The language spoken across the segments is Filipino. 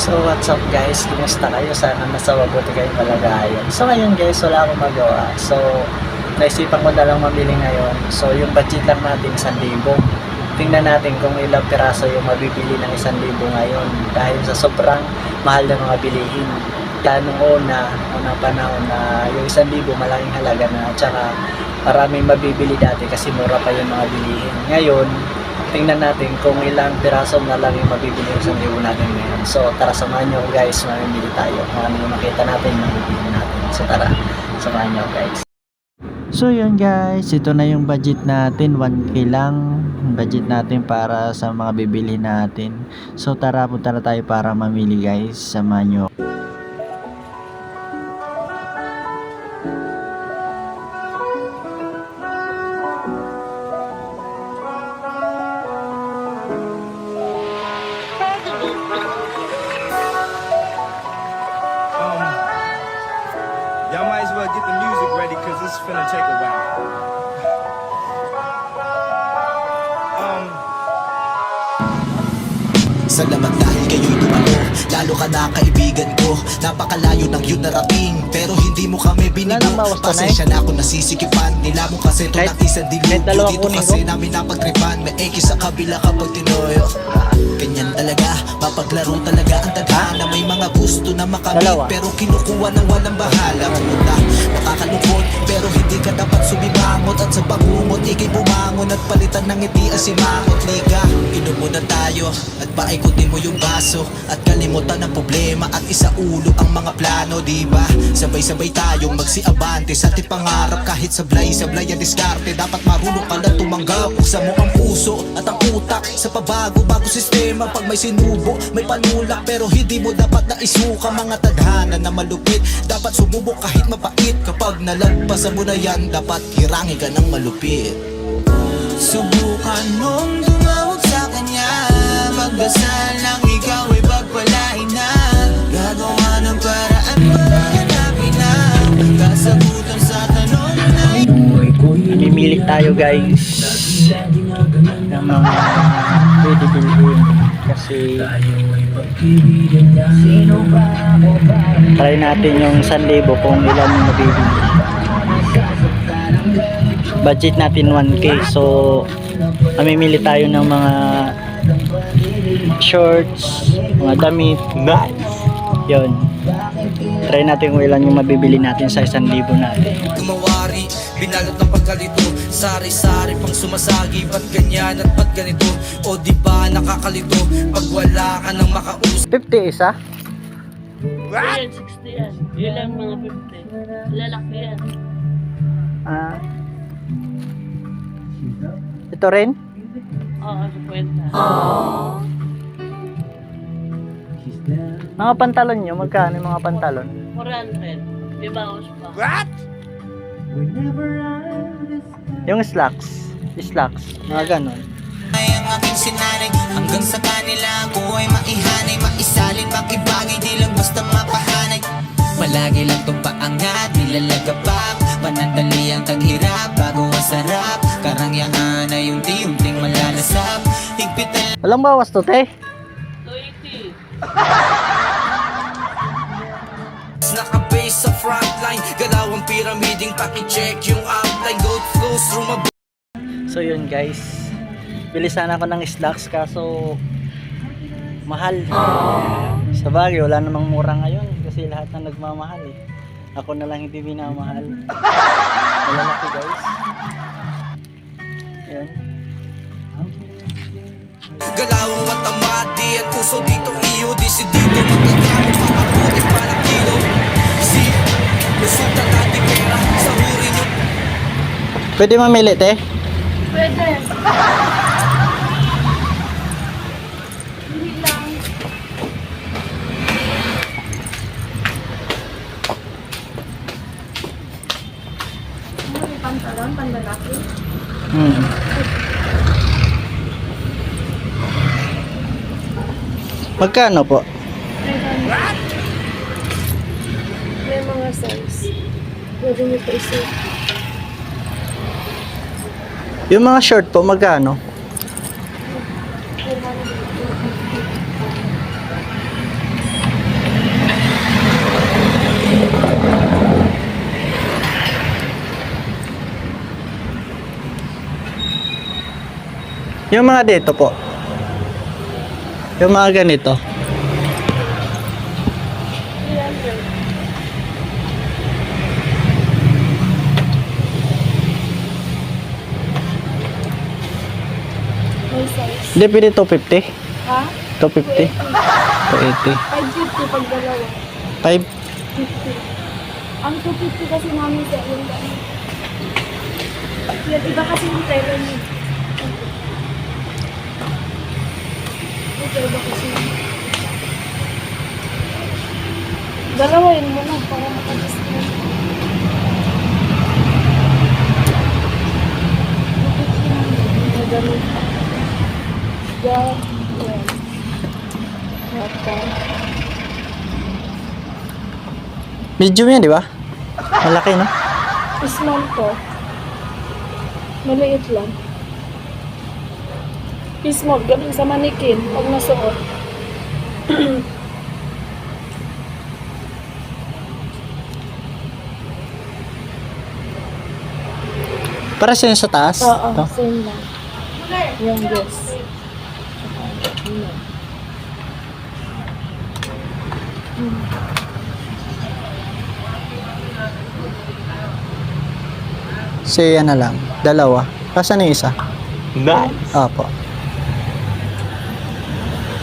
So what's up guys, kumusta kayo? Sana nasa mabuti kayong kalagayan. So ngayon guys, wala akong magawa. So naisipan ko na lang mamili ngayon. So yung budget lang natin 1,000. Tingnan natin kung ilang piraso yung mabibili ng 1,000 ngayon. Dahil sa sobrang mahal ng mga bilihin. Nung unang panahon na yung 1,000 malaking halaga na. At saka maraming mabibili dati kasi mura pa yung mga bilihin. Ngayon, tingnan natin kung ilang piraso na lang yung mabibili yung 1,000 natin ngayon. So tara, samahan nyo guys, mamimili tayo. Kung ano yung makita natin, mabibili natin. So tara, samahan nyo guys. So yun guys, ito na yung budget natin. 1K lang budget natin para sa mga bibili natin. So tara, punta na tayo para mamili guys. Samahan nyo. Y'all might as well get the music ready because this is finna take a while. Salamat dahil kayo'y dumalo. Lalo ka na kaibigan ko. Napakalayo ng iyong narating, pero hindi mo kami binigo. Pasensya na ako nasisikipan. Nila mo kasi ito ng isang dilugyo. Dito kasi namin napagtripan. May ekis sa kabila kapag tinoyo. Ganyan talaga, mapaglaro talaga ang tadhana. May mga gusto na makamit, pero kinukuha ng walang bahala. Pumunta, nakakalungkot, pero hindi ka dapat sumimangot. At sa pangungot, ikay bumangon at palitan ng ngiti ang simangot. Liga, inom muna tayo at paikutin mo yung baso. At kalimutan ang problema at isaulo ang mga plano, diba? Sabay-sabay tayong magsiabante sa ating pangarap. Kahit sablay-sablay ang diskarte, dapat marunong ka na tumanggap. Buksan mo ang puso at ang utak sa pabago-bago sistema. Pag may sinubo, may panulak, pero hindi mo dapat na isuka. Mga tadhana na malupit, dapat sumubok kahit mapait. Kapag nalagpasan mo na yan, dapat hirangi ka ng malupit. Subukan mong tumawag sa kanya, magdasal lang ikaw ay pagpalain na. Gagawa ng paraan para hanapin na kasagutan sa tanong na Namimili tayo guys ng mga pwede bilhin kasi try natin yung 1,000 kung ilan yung mabibili. Budget natin 1K, so namimili tayo ng mga shorts, mga damit. Yun, try natin kung ilan yung mabibili natin sa 1,000 natin. Kumawari, binalot ng pagkalito, sari-sari pang sumasagi. Ba't ganyan at ba't ganito? O diba nakakalito pag wala ka nang makausap? 50 isa? Yan, 60 yan. Yun lang mga 50. Lalaki yan. Ito rin? Oo, 50. Mga pantalon nyo, magkano yung mga pantalon? 400. Di ba, pa? What? Yung slacks, mga ganon. Ay ang aking sinanay, hanggang sa kanila ako ay maihanay, maisalin, makibagay, di lang basta mapahanay. Palagi lang itong paangat, nilalagabak, panandali ang taghirap, bago ang sarap, karangyaan ay unti-unting malalasap, higpitan. Walang bawas to, te? 280. Nakabase sa frontline, galaw ang pyramiding, pakicheck yung outline, go through my. So yun guys, bili sana ako ng slacks kaso mahal. Sa bagay, wala namang mura ngayon kasi lahat na nagmamahal eh. Ako na lang hindi minamahal. Malalaki guys. Yan. Galawang matamad, di at puso dito iyo, disidido magkagamit, makaputi parang kilo. Si, resulta natin pera sa huri nyo. Pwede mamili, te? Pwede. Hindi lang. May pantalon, panlalaki. Magkano po? May mga size. Pwede nyo pa isa. Yung mga short po, magkano? Yung mga dito po. Yung mga ganito. 300. May size. Hindi, pwede 250. Ha? 250. 280. 550 pag dalawa. 5. 50. Ang 250 kasi namin sa yung gano'n. Yung iba kasi yung tela niya. Ito iba kasi. Dalawain mo na para makadiscount. Ganun. Yeah. Yeah. Okay. Medium yan, di ba? Malaki, no? Small to. Maliit lang. Small, ganun sa manikin pag nasuot. Para siya sa taas. Oo, Ito. same lang. Yung yes. Siya na lang. Dalawa. Kasan yung isa? Opo.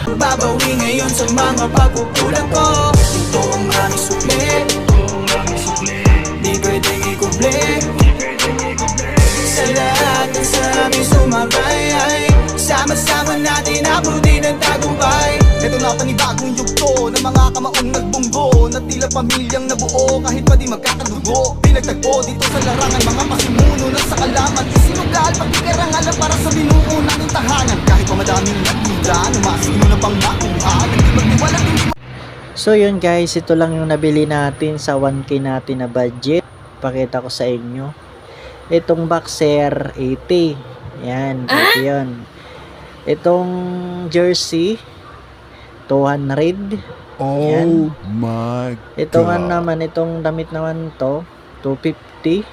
Babawi ngayon sa mga pagkukulang ko. Ito ang aming sukli. Di pwedeng ikuble. Sa lahat ng sa aming sumabay ay sama-sama natin abutin ang tagumpay. Ito na panibagong yugto ng mga kamaong nagbunggo, na tila pamilyang nabuo kahit pa di magkakadugo. Pinagtagpo dito sa larangan mga masimuno na sa kalaman, isinugal pagkikarangalan para sa binuo nating tahanan. Kahit pa madaming nagduda, numasin mo na pang makuha, nagtibag-tiwala din. So yun guys, ito lang yung nabili natin sa 1K natin na budget. Pakita ko sa inyo. Itong boxer 80. Yan, ito yun. Itong jersey 200. Yan. My Ito nga naman, itong damit naman to 250.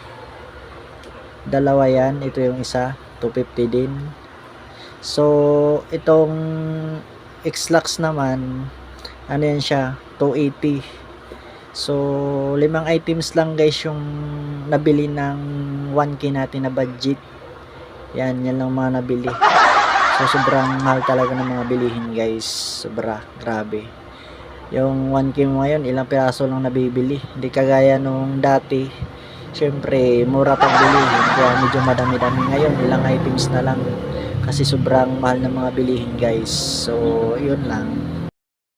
Dalawa yan, ito yung isa 250 din. So itong X-Lax naman, ano yan siya, 280. So 5 items lang guys yung nabili ng 1K natin na budget. Yan lang mga nabili. So sobrang mahal talaga ng mga bilihin guys. Sobra, grabe. Yung 1K mo ngayon, ilang piraso lang nabibili. Hindi kagaya nung dati. Syempre, mura pang bilihin. Kaya medyo madami-dami ngayon. Ilang items na lang. Kasi sobrang mahal ng mga bilihin guys. So, yun lang.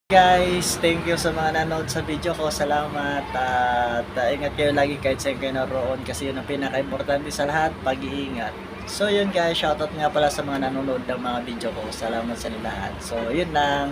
Guys, thank you sa mga nanood sa video ko. Salamat. At ingat kayo lagi kahit saan kayo naroon. Kasi yun ang pinaka-importante sa lahat. Pag-iingat. So yun guys, shoutout nga pala sa mga nanonood ng mga video ko. Salamat sa lahat. So yun lang.